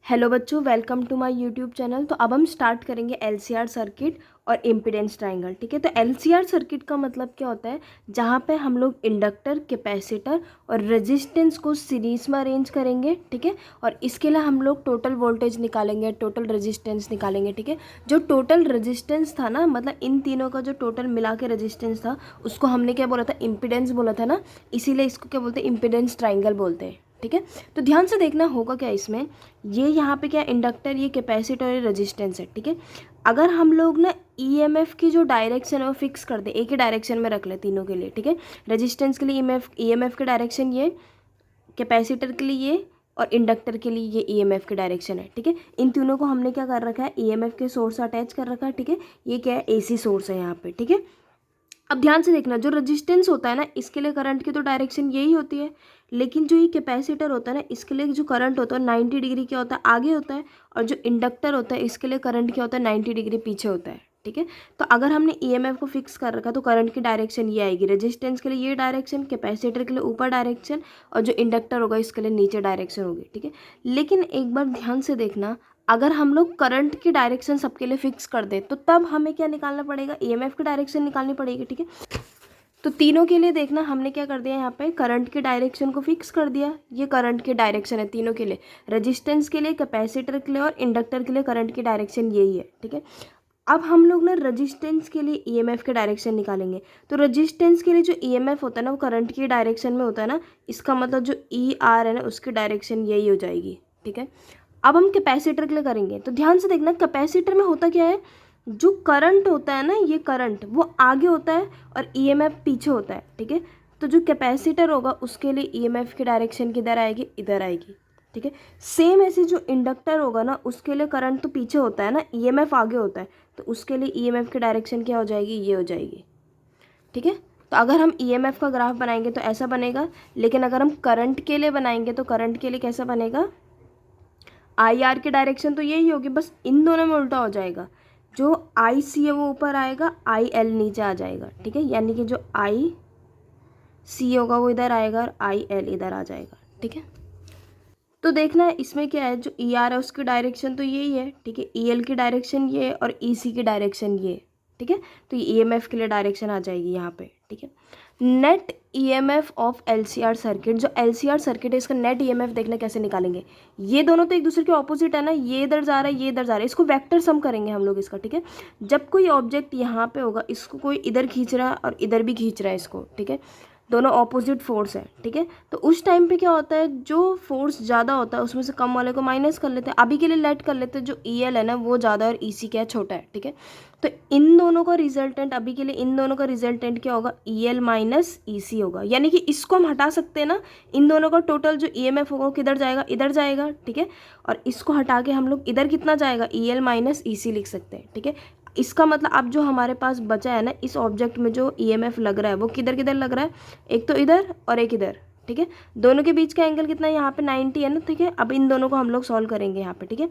Hello बच्चों, welcome to my YouTube channel. तो अब हम स्टार्ट करेंगे एलसीआर सर्किट और इम्पीडेंस ट्रायंगल। ठीक है, तो एलसीआर सर्किट का मतलब क्या होता है, जहाँ पे हम लोग इंडक्टर, कैपेसिटर और रेजिस्टेंस को सीरीज में अरेंज करेंगे। ठीक है, और इसके लिए हम लोग टोटल वोल्टेज निकालेंगे, टोटल रेजिस्टेंस निकालेंगे। ठीक है, जो टोटल रेजिस्टेंस था ना, मतलब इन तीनों का जो टोटल मिला के रेजिस्टेंस था, उसको हमने क्या बोला था, इम्पीडेंस बोला था ना, इसीलिए इसको क्या बोलते हैं, इम्पीडेंस ट्रायंगल बोलते हैं। ठीक है, तो ध्यान से देखना होगा क्या इसमें, ये यहाँ पे क्या इंडक्टर, ये कैपेसिटर और ये रेजिस्टेंस है। ठीक है, अगर हम लोग ना ईएमएफ की जो डायरेक्शन है वो फिक्स कर दे, एक ही डायरेक्शन में रख ले तीनों के लिए। ठीक है, रेजिस्टेंस के लिए ईएमएफ की डायरेक्शन ये, कैपेसिटर के लिए ये, और इंडक्टर के लिए ये ईएमएफ की डायरेक्शन है। ठीक है, इन तीनों को हमने क्या कर रखा है, ईएमएफ के सोर्स अटैच कर रखा है। ठीक है, ये क्या है, एसी सोर्स है यहाँ पे। ठीक है, अब ध्यान से देखना, जो रेजिस्टेंस होता है ना, इसके लिए करंट की तो डायरेक्शन यही होती है, लेकिन जो ये कैपेसिटर होता है ना, इसके लिए जो करंट होता है 90 डिग्री क्या होता है, आगे होता है। और जो इंडक्टर होता है, इसके लिए करंट क्या होता है, 90 डिग्री पीछे होता है। ठीक है, तो अगर हमने ईएमएफ को फिक्स कर रखा तो करंट की डायरेक्शन ये आएगी, रेजिस्टेंस के लिए ये डायरेक्शन, कैपेसिटर के लिए ऊपर डायरेक्शन, और जो इंडक्टर होगा इसके लिए नीचे डायरेक्शन होगी। ठीक है, लेकिन एक बार ध्यान से देखना, अगर हम लोग करंट की डायरेक्शन सबके लिए फिक्स कर दें तो तब हमें क्या निकालना पड़ेगा, ईएमएफ की डायरेक्शन निकालनी पड़ेगी। ठीक है, तो तीनों के लिए देखना, हमने क्या कर दिया, यहाँ पे करंट की डायरेक्शन को फिक्स कर दिया। ये करंट की डायरेक्शन है तीनों के लिए, रेजिस्टेंस के लिए, कैपेसिटर के लिए और इंडक्टर के लिए करंट की डायरेक्शन यही है। ठीक है, अब हम लोग ना रेजिस्टेंस के लिए ईएमएफ की डायरेक्शन निकालेंगे। तो रेजिस्टेंस के लिए जो ईएमएफ होता है ना, वो करंट की डायरेक्शन में होता है ना, इसका मतलब जो ई आर है ना, उसकी डायरेक्शन यही हो जाएगी। ठीक है, अब हम कैपेसिटर के लिए करेंगे, तो ध्यान से देखना, कैपेसिटर में होता क्या है, जो करंट होता है ना, ये करंट वो आगे होता है और ईएमएफ पीछे होता है। ठीक है, तो जो कैपेसिटर होगा उसके लिए ईएमएफ की डायरेक्शन किधर आएगी, इधर आएगी। ठीक है, सेम ऐसे जो इंडक्टर होगा ना, उसके लिए करंट तो पीछे होता है ना, ईएमएफ आगे होता है, तो उसके लिए ईएमएफ की डायरेक्शन क्या हो जाएगी, ये हो जाएगी। ठीक है, तो अगर हम ईएमएफ का ग्राफ बनाएंगे तो ऐसा बनेगा, लेकिन अगर हम करंट के लिए बनाएंगे तो करंट के लिए कैसा बनेगा, आई आर की डायरेक्शन तो यही होगी, बस इन दोनों में उल्टा हो जाएगा। जो आई सी है वो ऊपर आएगा, आई एल नीचे आ जाएगा। ठीक है, यानी कि जो आई सी होगा वो इधर आएगा और आई एल इधर आ जाएगा। ठीक है, तो देखना है इसमें क्या है, जो ई आर है उसकी डायरेक्शन तो यही है। ठीक है, ई एल की डायरेक्शन ये और ई सी की डायरेक्शन ये। ठीक है, तो ये ई एम एफ के लिए डायरेक्शन आ जाएगी यहाँ पे। ठीक है, net EMF of LCR circuit, जो एलसीआर सर्किट है इसका नेट ईएमएफ देखना कैसे निकालेंगे। ये दोनों तो एक दूसरे के ऑपोजिट है ना, ये इधर जा रहा है, ये इधर जा रहा है, इसको वेक्टर सम करेंगे हम लोग इसका। ठीक है, जब कोई ऑब्जेक्ट यहाँ पे होगा, इसको कोई इधर खींच रहा है और इधर भी खींच रहा है इसको। ठीक है, दोनों ऑपोजिट फोर्स है। ठीक है, तो उस टाइम पे क्या होता है, जो फोर्स ज़्यादा होता है उसमें से कम वाले को माइनस कर लेते हैं। अभी के लिए लेट कर लेते हैं, जो ई एल है ना वो ज़्यादा और ई सी क्या है, छोटा है। ठीक है, तो इन दोनों का रिजल्टेंट, अभी के लिए इन दोनों का रिजल्टेंट क्या होगा, ई एल माइनस ई सी होगा। यानी कि इसको हम हटा सकते हैं ना, इन दोनों का टोटल जो ई एम एफ होगा वो किधर जाएगा, इधर जाएगा। ठीक है, और इसको हटा के हम लोग इधर कितना जाएगा, ई एल माइनस ई सी लिख सकते हैं। ठीक है, इसका मतलब अब जो हमारे पास बचा है ना, इस ऑब्जेक्ट में जो ईएमएफ लग रहा है वो किधर किधर लग रहा है, एक तो इधर और एक इधर। ठीक है, दोनों के बीच का एंगल कितना है, यहाँ पे 90 है ना। ठीक है, अब इन दोनों को हम लोग सॉल्व करेंगे यहाँ पे। ठीक है,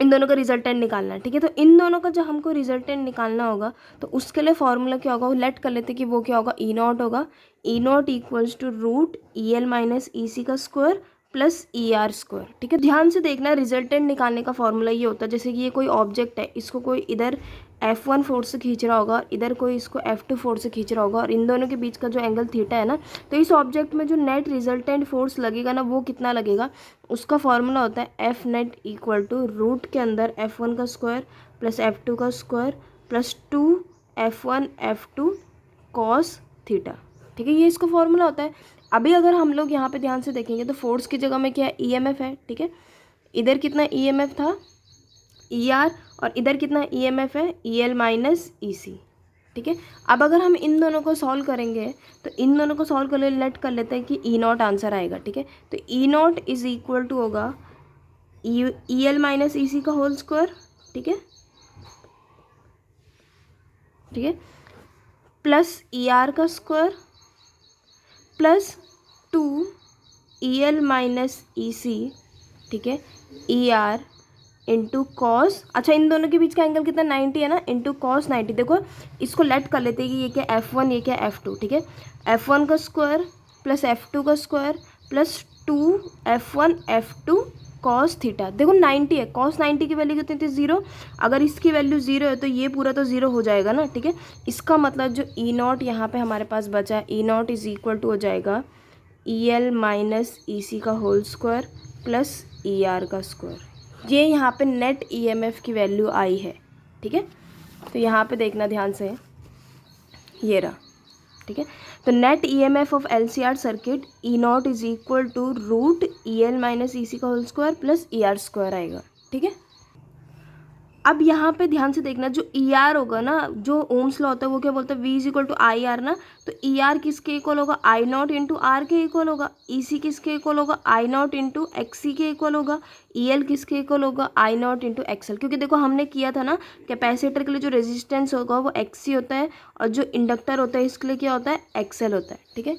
इन दोनों का रिजल्टेंट निकालना है। ठीक है, तो इन दोनों का जब हमको रिजल्टेंट निकालना होगा तो उसके लिए फॉर्मूला क्या होगा, वो लेट कर लेते कि वो क्या होगा, ई नॉट होगा। E naught equals to root E L minus ई सी का स्क्वायर प्लस ई आर स्क्वायर। ठीक है, ध्यान से देखना, रिजल्टेंट निकालने का फॉर्मूला ये होता है, जैसे कि ये कोई ऑब्जेक्ट है, इसको कोई इधर F1 फोर्स से खींच रहा होगा, इधर कोई इसको F2 फोर्स से खींच रहा होगा, और इन दोनों के बीच का जो एंगल थीटा है ना, तो इस ऑब्जेक्ट में जो नेट रिजल्टेंट फोर्स लगेगा ना, वो कितना लगेगा, उसका फॉर्मूला होता है f net equal to root के अंदर F1 का स्क्वायर प्लस F2 का square plus 2F1 F2 cos theta. ठीक है, ये इसका फॉर्मूला होता है। अभी अगर हम लोग यहाँ पे ध्यान से देखेंगे तो फोर्स की जगह में क्या है, ईएमएफ है। ठीक है, इधर कितना ईएमएफ था, ई आर, और इधर कितना ईएमएफ है, ई एल माइनस ई सी। ठीक है, अब अगर हम इन दोनों को सॉल्व करेंगे तो इन दोनों को सॉल्व कर लेट कर लेते हैं कि ई नॉट आंसर आएगा। ठीक है, तो ई नॉट इज इक्वल टू होगा ई एल माइनस ई सी का होल स्क्वायर। ठीक है, ठीक है, प्लस ई आर का square plus 2 E L minus ई सी। ठीक है, ई आर इंटू कॉस, अच्छा इन दोनों के बीच का एंगल कितना 90 है ना, इंटू कॉस 90। देखो इसको लेट कर लेते हैं कि ये क्या F1 ये क्या F2। ठीक है, F1 का स्क्वायर प्लस F2 का square plus 2F1 F2 cos theta, देखो 90 है, कॉस 90 की वैल्यू कितनी थी 0, अगर इसकी वैल्यू 0 है तो ये पूरा तो 0 हो जाएगा ना, ठीक है। इसका मतलब जो ई नॉट यहाँ पे हमारे पास बचा है, e naught is equal to हो जाएगा ई एल माइनस ई सी का whole square plus E R का स्क्वायर। ये यहाँ पे नेट ई एम एफ की वैल्यू आई है, ठीक है। तो यहाँ पे देखना ध्यान से, ये रहा, ठीक है। तो net E M F of L C R circuit E naught is equal to root E L minus ई सी का होल स्क्वायर प्लस ई आर स्क्वायर आएगा, ठीक है। अब यहाँ पे ध्यान से देखना, जो ई आर होगा ना, जो ओम्स लॉ होता है वो क्या बोलता है, v is equal to i r ना, तो ई आर किसके इक्वल होगा, आई नॉट इंटू आर के इक्वल होगा, ई सी किसके इक्वल होगा, i naught into x c के इक्वल होगा, ई एल किसके इक्वल होगा, i naught into x l. क्योंकि देखो हमने किया था ना, कैपेसिटर के लिए जो रेजिस्टेंस होगा वो एक्स सी होता है और जो इंडक्टर होता है इसके लिए क्या होता है, एक्स एल होता है, ठीक है।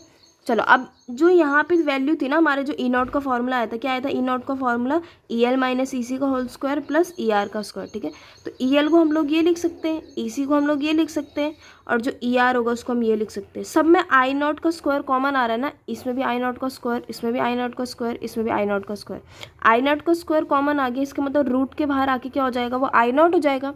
चलो, अब जो यहाँ पे वैल्यू थी ना हमारे, जो ई नॉट का फॉर्मूला आया था, क्या आया था, ई नॉट का फॉर्मूला ई एल माइनस ई सी का whole square plus E R का स्क्वायर, ठीक है। तो ई एल को हम लोग ये लिख सकते हैं, ई सी को हम लोग ये लिख सकते हैं, और जो ई आर होगा उसको हम ये लिख सकते हैं। सब में आई नॉट का स्क्वायर कॉमन आ रहा है ना, इसमें भी आई नॉट का स्क्वायर, इसमें भी आई नॉट का स्क्वायर, इसमें भी आई नॉट का स्क्वायर। आई नॉट का स्क्वायर कॉमन आ गया, इसका मतलब रूट के बाहर आके क्या हो जाएगा, वो आई नॉट हो जाएगा।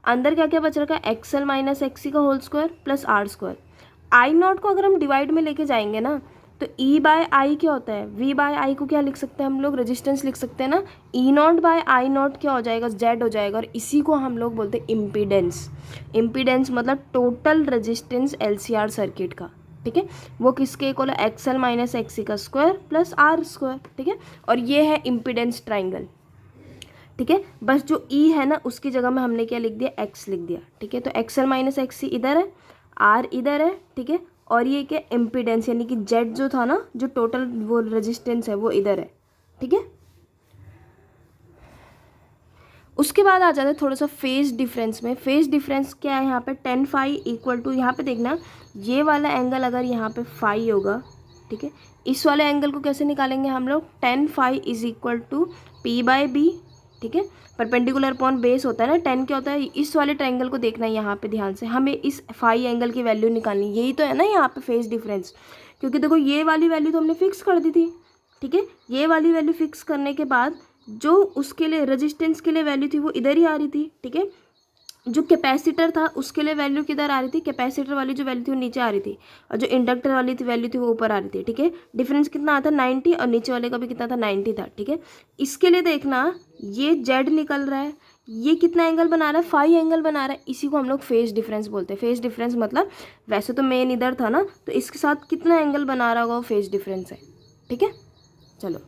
अंदर क्या क्या बच रखा है, x l minus x c का whole square plus r square. I naught को अगर हम डिवाइड में लेके जाएंगे ना, तो ई बाय आई क्या होता है, वी बाय आई को क्या लिख सकते हैं हम लोग, रेजिस्टेंस लिख सकते हैं ना, ई नॉट बाय आई नॉट क्या हो जाएगा, जेड हो जाएगा, और इसी को हम लोग बोलते हैं इम्पीडेंस। इम्पीडेंस मतलब total resistance l C R circuit का, ठीक है। वो किसके इक्वल है, x l minus x c का स्क्वायर प्लस आर स्क्वायर, ठीक है। और ये है इम्पीडेंस ट्राइंगल, ठीक है। बस जो ई है ना उसकी जगह में हमने क्या लिख दिया, एक्स लिख दिया, ठीक है। तो एक्स एल माइनस एक्स सी इधर है, आर इधर है, ठीक है। और ये क्या, इम्पीडेंस यानी कि जेड जो था ना, जो टोटल वो रेजिस्टेंस है वो इधर है, ठीक है। उसके बाद आ जाते हैं थोड़ा सा फेज डिफरेंस में। फेज डिफरेंस क्या है यहाँ पे, टेन फाई इक्वल टू, यहाँ पे देखना ये वाला एंगल अगर यहाँ पे फाई होगा, ठीक है, इस वाले एंगल को कैसे निकालेंगे हम लोग, tan phi is equal to p by b, ठीक है। परपेंडिकुलर अपॉन बेस होता है ना, टेन क्या होता है, इस वाले ट्रायंगल को देखना है यहाँ पे ध्यान से, हमें इस फाई एंगल की वैल्यू निकालनी, यही तो है ना यहाँ पे फेज डिफरेंस। क्योंकि देखो ये वाली वैल्यू तो हमने फिक्स कर दी थी, ठीक है। ये वाली वैल्यू फिक्स करने के बाद जो उसके लिए रेजिस्टेंस के लिए वैल्यू थी वो इधर ही आ रही थी, ठीक है। जो कैपेसिटर था उसके लिए वैल्यू किधर आ रही थी, कैपेसिटर वाली जो वैल्यू थी वो नीचे आ रही थी, और जो इंडक्टर वाली थी वैल्यू थी वो ऊपर आ रही थी, ठीक है। डिफरेंस कितना आता है 90, और नीचे वाले का भी कितना था 90 था, ठीक है। इसके लिए देखना ये जेड निकल रहा है, ये कितना एंगल बना रहा है, फाई एंगल बना रहा है, इसी को हम लोग फेज डिफरेंस बोलते हैं। फेज डिफरेंस मतलब वैसे तो मेन इधर था ना, तो इसके साथ कितना एंगल बना रहा होगा वो फेज डिफरेंस है, ठीक है। चलो,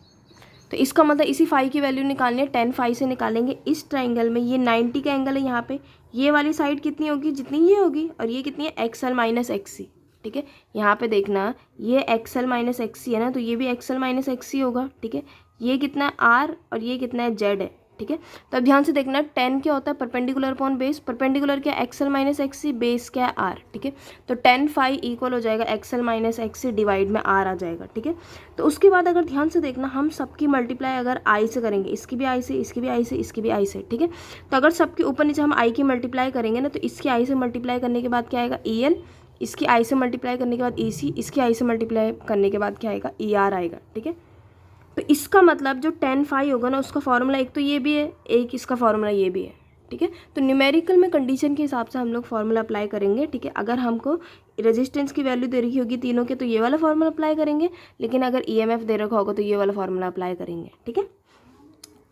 तो इसका मतलब इसी फाई की वैल्यू निकालनी है, 10 फाई से निकालेंगे। इस ट्राइंगल में ये 90 का एंगल है, यहाँ पे ये वाली साइड कितनी होगी, जितनी ये होगी, और ये कितनी है, एक्स एल माइनस एक्स सी, ठीक है। यहाँ पे देखना ये एक्स एल माइनस एक्स सी है ना, तो ये भी एक्स एल माइनस एक्स सी होगा, ठीक है। ये कितना है आर, और ये कितना है जेड है, ठीक है। तो अब ध्यान से देखना, 10 क्या होता है, परपेंडिकुलर अपॉन बेस, परपेंडिकुलर क्या, एक्स एल माइनस एक्स सी, बेस क्या है आर, ठीक है। तो 10 फाई इक्वल हो जाएगा एक्स एल माइनस एक्स सी डिवाइड में आर आ जाएगा, ठीक है। तो उसके बाद अगर ध्यान से देखना, हम सबकी मल्टीप्लाई अगर आई से करेंगे, इसकी भी आई से, इसकी भी आई से, इसकी भी आई से, ठीक है। तो अगर सबके ऊपर नीचे हम आई की मल्टीप्लाई करेंगे ना, तो इसकी आई से मल्टीप्लाई करने के बाद क्या आएगा, ई एल, इसकी आई से मल्टीप्लाई करने के बाद ई सी, इसकी आई से मल्टीप्लाई करने के बाद क्या आएगा, ई आर आएगा, ठीक है। तो इसका मतलब जो 10 फाई होगा ना, उसका फॉर्मूला एक तो ये भी है, एक इसका फॉर्मूला ये भी है, ठीक है। तो न्यूमेरिकल में कंडीशन के हिसाब से हम लोग फार्मूला अप्लाई करेंगे, ठीक है। अगर हमको रेजिस्टेंस की वैल्यू दे रखी होगी तीनों के, तो ये वाला फार्मूला अप्लाई करेंगे, लेकिन अगर ईएमएफ दे रखा होगा तो ये वाला फार्मूला अप्लाई करेंगे, ठीक है।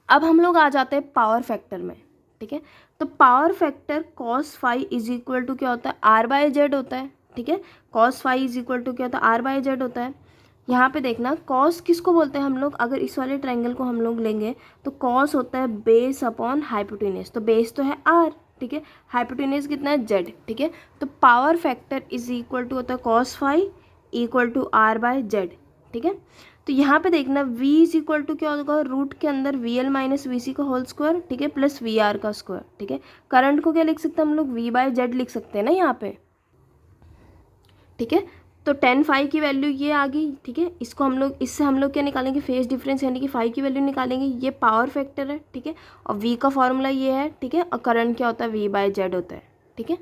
अब हम लोग आ जाते हैं पावर फैक्टर में, ठीक है। तो power factor cos phi is equal to क्या होता है, आर बाय जेड होता है, ठीक है। Cos phi is equal to क्या होता है, आर बाय जेड होता है। यहाँ पे देखना कॉस किसको बोलते हैं हम लोग, अगर इस वाले ट्रायंगल को हम लोग लेंगे तो कॉस होता है बेस अपॉन हाइपोटेनस, तो बेस तो है आर, ठीक है, हाइपोटेनस कितना है जेड, ठीक है। तो power factor is equal to होता है cos phi equal to r by z, ठीक है। तो यहाँ पे देखना v इज इक्वल टू क्या होगा, रूट के अंदर V L minus we c का होल स्क्वायर, ठीक है, प्लस वी आर का स्क्वायर, ठीक है। करंट को क्या लिख सकते हैं हम लोग, v बाय जेड लिख सकते हैं ना यहाँ पे, ठीक है। तो 10 फाई की वैल्यू ये आ गई, ठीक है। इसको हम लोग, इससे हम लोग क्या निकालेंगे, फेज डिफरेंस यानी कि फाई की वैल्यू निकालेंगे। ये पावर फैक्टर है, ठीक है, और v का फॉर्मूला ये है, ठीक है, और करंट क्या होता है, v बाय जेड होता है, ठीक है।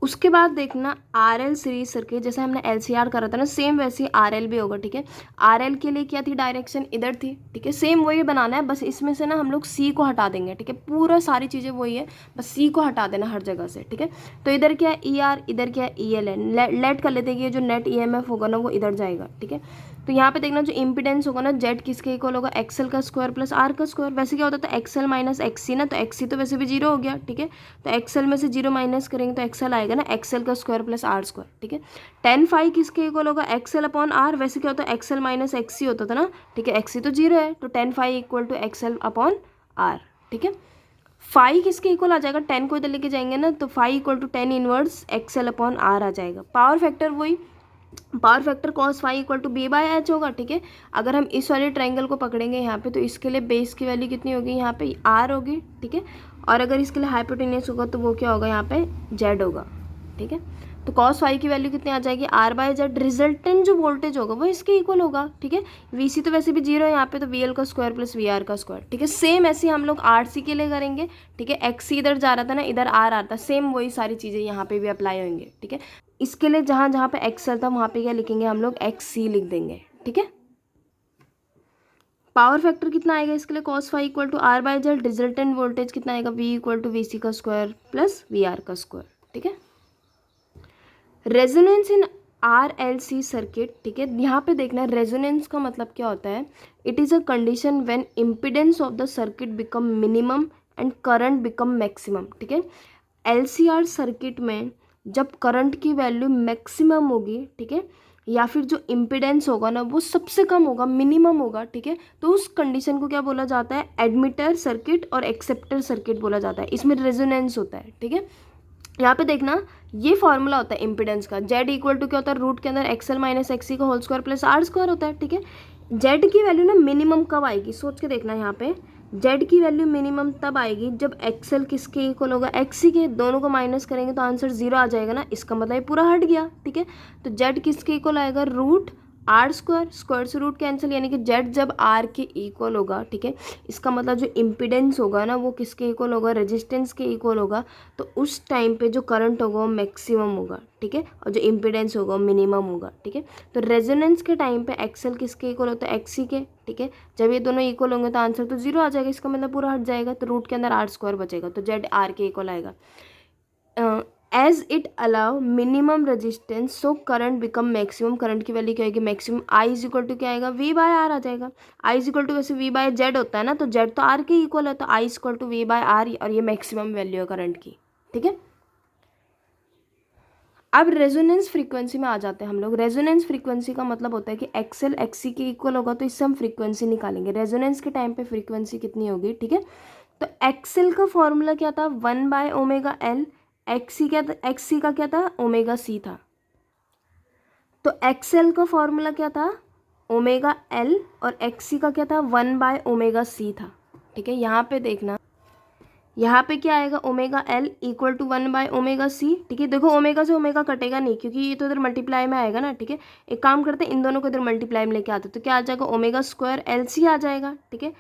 उसके बाद देखना आर एल सीरीज सर्किट, जैसे हमने एल सी आर करा था ना, सेम वैसे ही आर एल भी होगा, ठीक है। आर एल के लिए क्या थी, डायरेक्शन इधर थी, ठीक है। सेम वही बनाना है, बस इसमें से ना हम लोग सी को हटा देंगे, ठीक है। पूरा सारी चीज़ें वही है, बस सी को हटा देना हर जगह से, ठीक है। तो इधर क्या है ई आर, इधर क्या है ई एल है। लेट कर लेते हैं कि जो नेट ई एम एफ होगा ना वो इधर जाएगा, ठीक है। तो यहाँ पे देखना जो इम्पिडेंस होगा ना, जेड किसके इक्वल होगा, एक्सएल का स्क्वायर प्लस आर का स्क्वायर। वैसे क्या होता था एक्सएल माइनस एक्सी ना, तो एक्सी तो वैसे भी जीरो हो गया, ठीक है। तो एक्सएल में से जीरो माइनस करेंगे तो एक्सएल आएगा ना, एक्सएल का स्क्वायर प्लस आर स्क्वायर, ठीक है। टेन फाइव किसके इक्वल होगा, एक्सएल अपॉन आर। वैसे क्या होता है एक्सएल माइनस एक्सी होता था ना, ठीक है। एक्सी तो जीरो है, तो tan phi equal to x l upon r, ठीक है। फाइव किसके इक्वल आ जाएगा, टेन को इधर लेके जाएंगे ना, तो phi equal to tan inverse XL upon R आ जाएगा। पावर फैक्टर वही, power factor cos phi equal to B by H होगा, ठीक है। अगर हम इस वाले ट्रायंगल को पकड़ेंगे यहाँ पे, तो इसके लिए बेस की वैल्यू कितनी होगी, यहाँ पे आर होगी, ठीक है। और अगर इसके लिए हाइपोटेनियस होगा तो वो क्या होगा, यहाँ पे जेड होगा, ठीक है। तो कॉस फाइव की वैल्यू कितनी आ जाएगी, आर बाय जेड। रिजल्टेंट जो वोल्टेज होगा वो इसके इक्वल होगा, ठीक है। वी सी तो वैसे भी जीरो है यहाँ पे, तो वी एल का स्क्वायर प्लस वी आर का स्क्वायर, ठीक है। सेम ऐसे हम लोग आर सी के लिए करेंगे, ठीक है। एक्स सी इधर जा रहा था ना, इधर आर आता था, सेम वही सारी चीज़ें यहाँ पे भी अप्लाई होंगे, ठीक है। इसके लिए जहाँ जहाँ पे एक्सएल था वहाँ पे क्या लिखेंगे हम लोग, एक्स सी लिख देंगे, ठीक है। पावर फैक्टर कितना आएगा इसके लिए, cos phi equal to r by z. Resultant voltage कितना आएगा, v equal to v c का स्क्वायर प्लस वी आर का स्क्वायर, ठीक है। Resonance in r l c circuit, ठीक है। यहाँ पे देखना रेजोनेंस का मतलब क्या होता है, it is a condition when impedance of the circuit become minimum and current become maximum, ठीक है। एल सी आर सर्किट में जब करंट की वैल्यू मैक्सिमम होगी, ठीक है, या फिर जो इम्पिडेंस होगा ना वो सबसे कम होगा, मिनिमम होगा, ठीक है। तो उस कंडीशन को क्या बोला जाता है, एडमिटर सर्किट और एक्सेप्टर सर्किट बोला जाता है। इसमें रेजोनेंस होता है, ठीक है। यहाँ पे देखना ये फॉर्मूला होता है इम्पिडेंस का, जेड इक्वल टू क्या होता है, रूट के अंदर एक्सएल माइनस एक्सी का whole square plus r square होता है, ठीक है। जेड की वैल्यू ना मिनिमम कब आएगी, सोच के देखना। यहाँ पे जेड की वैल्यू मिनिमम तब आएगी जब एक्सएल किसके इक्वल होगा, एक्सी के। दोनों को माइनस करेंगे तो आंसर जीरो आ जाएगा ना, इसका मतलब ये पूरा हट गया, ठीक है। तो जेड किसके इक्वल आएगा, रूट आर स्क्वायर, स्क्वायर से रूट कैंसिल, यानी कि जेड जब आर के इक्वल होगा, ठीक है। इसका मतलब जो इम्पिडेंस होगा ना वो किसके इक्वल होगा, रेजिस्टेंस के इक्वल होगा। तो उस टाइम पे जो करंट होगा वो मैक्सिमम होगा, ठीक है, और जो इम्पिडेंस होगा वो मिनिमम होगा, ठीक है। तो रेजोनेंस के टाइम पे एक्सएल किसके इक्वल होता है, एक्सी के, ठीक है। जब ये दोनों इक्वल होंगे तो आंसर तो जीरो आ जाएगा, इसका मतलब पूरा हट जाएगा। तो रूट के अंदर आर स्क्वायर बचेगा, तो जेड आर के इक्वल आएगा। As it allow minimum resistance so current become maximum. Current की वैल्यू क्या आएगी, maximum. I is equal to क्या आएगा, वी बाय आर आ जाएगा। आई इज इक्वल टू वैसे वी बाय जेड होता है ना, तो जेड तो आर के इक्वल है, तो I is equal to V by R, और ये मैक्सिमम वैल्यू है करंट की, ठीक है। अब रेजोनेंस फ्रीक्वेंसी में आ जाते हैं हम लोग। रेजोनेंस फ्रीक्वेंसी का मतलब होता है कि एक्सएल एक्सी के इक्वल होगा, तो इससे हम फ्रीक्वेंसी निकालेंगे। रेजोनेंस के टाइम पे फ्रीक्वेंसी कितनी होगी, ठीक है। तो एक्सएल का फॉर्मूला क्या था, one by omega l. X c क्या था, एक्सी का क्या था, ओमेगा सी था। तो एक्सएल का फॉर्मूला क्या था, ओमेगा एल, और एक्सी का क्या था, वन बाय ओमेगा सी था, ठीक है। यहाँ पे देखना, यहाँ पे क्या आएगा, omega l equal to one by omega c, ठीक है। देखो ओमेगा से ओमेगा कटेगा नहीं, क्योंकि ये तो इधर मल्टीप्लाई में आएगा ना, ठीक है। एक काम करते हैं, इन दोनों को इधर मल्टीप्लाई में लेके आते, तो क्या आ जाएगा, ओमेगा स्क्वायर एल सी आ जाएगा, ठीक है।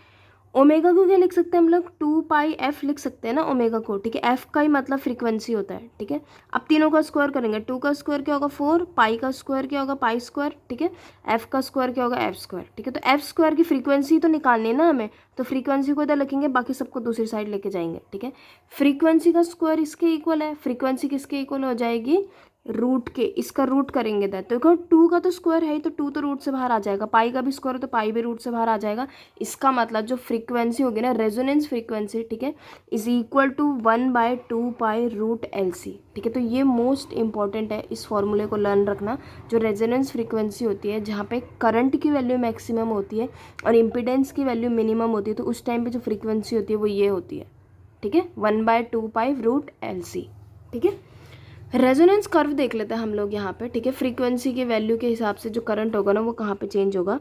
ओमेगा को क्या लिख सकते हैं हम लोग, टू पाई एफ लिख सकते हैं ना ओमेगा को, ठीक है। एफ का ही मतलब फ्रीक्वेंसी होता है, ठीक है। अब तीनों का स्क्वायर करेंगे, टू का स्क्वायर क्या होगा, फोर, पाई का स्क्वायर क्या होगा, पाई स्क्वायर, ठीक है। एफ का स्क्वायर क्या होगा, एफ स्क्वायर, ठीक है। तो एफ स्क्वायर की फ्रीक्वेंसी तो निकालनी है ना हमें, तो फ्रीक्वेंसी को इधर लिखेंगे, बाकी सबको दूसरी साइड लेके जाएंगे, ठीक है। फ्रीक्वेंसी का स्क्वायर इसके इक्वल है, फ्रीक्वेंसी किसके इक्वल हो जाएगी, रूट के। इसका रूट करेंगे तो देखो टू का तो स्क्वायर है, तो टू तो रूट से बाहर आ जाएगा। पाई का भी स्क्वायर है तो पाई भी रूट से बाहर आ जाएगा। इसका मतलब जो फ्रीक्वेंसी होगी ना, रेजोनेंस फ्रीक्वेंसी, ठीक है, is equal to one by two pi root l c, ठीक है। तो ये मोस्ट इंपॉर्टेंट है, इस फॉर्मूले को लर्न रखना। जो रेजोनेंस फ्रीक्वेंसी होती है, जहाँ पे करंट की वैल्यू मैक्सिमम होती है और इम्पिडेंस की वैल्यू मिनिमम होती है, तो उस टाइम पर जो फ्रीक्वेंसी होती है वो ये होती है, ठीक है, one by two pi root l c, ठीक है। रेजोनेंस कर्व देख लेते हैं हम लोग यहाँ पे, ठीक है। फ्रीक्वेंसी के वैल्यू के हिसाब से जो करंट होगा ना वो कहाँ पे चेंज होगा,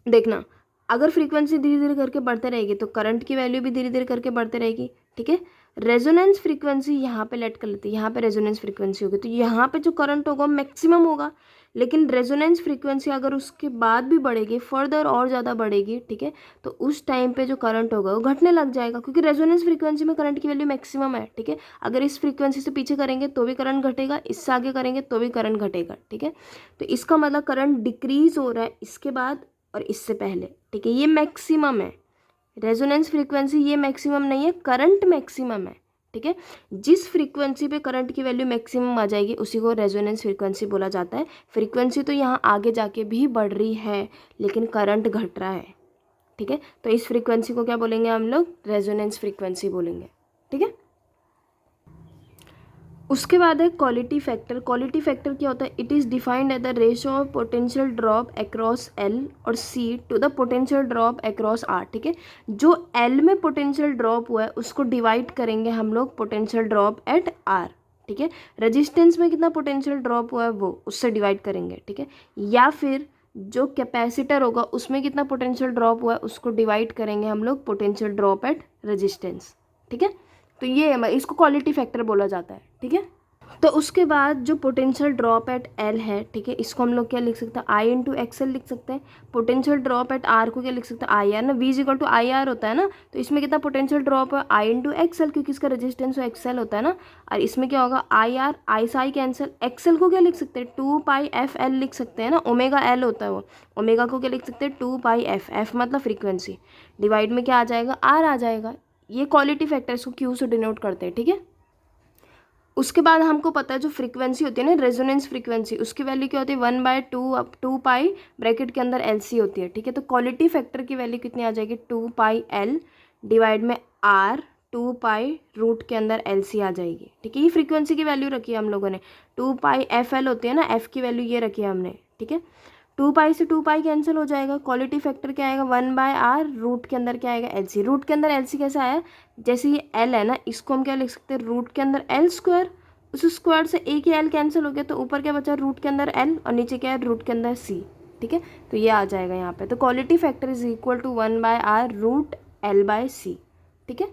देखना। अगर फ्रीक्वेंसी धीरे धीरे करके बढ़ते रहेगी तो करंट की वैल्यू भी धीरे धीरे करके बढ़ते रहेगी, ठीक है। रेजोनेंस फ्रीक्वेंसी यहाँ पे लेट कर लेते हैं, यहाँ पे रेजोनेंस फ्रीक्वेंसी होगी, तो यहाँ पे जो करंट होगा मैक्सिमम होगा, लेकिन रेजोनेंस फ्रीक्वेंसी अगर उसके बाद भी बढ़ेगी, फर्दर और ज़्यादा बढ़ेगी, ठीक है, तो उस टाइम पे जो करंट होगा वो घटने लग जाएगा, क्योंकि रेजोनेंस फ्रीक्वेंसी में करंट की वैल्यू मैक्सिमम है, ठीक है। अगर इस फ्रीक्वेंसी से पीछे करेंगे तो भी करंट घटेगा, इससे आगे करेंगे तो भी करंट घटेगा, ठीक है। तो इसका मतलब करंट डिक्रीज हो रहा है इसके बाद और इससे पहले, ठीक है। ये मैक्सिमम है, रेजोनेंस फ्रीक्वेंसी ये मैक्सिमम नहीं है, करंट मैक्सिमम है, ठीक है। जिस फ्रीक्वेंसी पे करंट की वैल्यू मैक्सिमम आ जाएगी उसी को रेजोनेंस फ्रीक्वेंसी बोला जाता है। फ्रीक्वेंसी तो यहाँ आगे जाके भी बढ़ रही है लेकिन करंट घट रहा है, ठीक है। तो इस फ्रीक्वेंसी को क्या बोलेंगे हम लोग, रेजोनेंस फ्रीक्वेंसी बोलेंगे, ठीक है। उसके बाद है क्वालिटी फैक्टर। क्वालिटी फैक्टर क्या होता है, it is defined as the ratio of potential drop across L और C to the potential drop across R, ठीक है। जो एल में पोटेंशियल ड्रॉप हुआ है उसको डिवाइड करेंगे हम लोग पोटेंशियल ड्रॉप एट आर, ठीक है। रेजिस्टेंस में कितना पोटेंशियल ड्रॉप हुआ है वो उससे डिवाइड करेंगे, ठीक है। या फिर जो कैपेसिटर होगा उसमें कितना पोटेंशियल ड्रॉप हुआ है उसको डिवाइड करेंगे हम लोग पोटेंशियल ड्रॉप एट रेजिस्टेंस, ठीक है। तो ये इसको क्वालिटी फैक्टर बोला जाता है, ठीक है। तो उसके बाद जो पोटेंशियल ड्रॉप एट एल है, ठीक है, इसको हम लोग क्या लिख सकते हैं, आई इंटू एक्सएल लिख सकते हैं। पोटेंशियल ड्रॉप एट आर को क्या लिख सकते हैं, आई आर ना, v is equal to i r होता है ना, तो इसमें कितना पोटेंशियल ड्रॉप है, आई इंटू एक्सएल, क्योंकि इसका रेजिस्टेंस एक्सएल होता है ना। और इसमें क्या होगा, आई आर, आई से आई कैंसिल, एक्सएल को क्या लिख सकते हैं, 2πfl लिख सकते हैं ना, ओमेगा एल होता है वो, ओमेगा को क्या लिख सकते हैं, 2πf, एफ मतलब फ्रीक्वेंसी, डिवाइड में क्या आ जाएगा, आर आ जाएगा। ये क्वालिटी फैक्टर, इसको क्यू से डिनोट करते हैं, ठीक है। उसके बाद हमको पता है जो फ्रीक्वेंसी होती है ना, रेजोनेंस फ्रीक्वेंसी, उसकी वैल्यू क्या होती है, 1/2 अप 2π ब्रैकेट के अंदर LC होती है, ठीक है। तो क्वालिटी फैक्टर की वैल्यू कितनी आ जाएगी, 2πl डिवाइड में R, 2π रूट के अंदर LC आ जाएगी, ठीक है। ये फ्रीक्वेंसी की वैल्यू रखी है हम लोगों ने, 2πfl होती है ना, f की वैल्यू ये रखी है हमने, ठीक है। 2π से 2π कैंसिल हो जाएगा, क्वालिटी फैक्टर क्या आएगा, 1/r, रूट के अंदर क्या आएगा, LC। रूट के अंदर LC कैसा आया, जैसे ये L है ना, इसको हम क्या लिख सकते हैं, रूट के अंदर L स्क्वायर, उस स्क्वायर से एक ही L कैंसिल हो गया तो ऊपर क्या बचा, रूट के अंदर L और नीचे क्या है, रूट के अंदर C, ठीक है। तो ये आ जाएगा यहाँ पे। तो quality factor is equal to 1/r root L/C, ठीक है।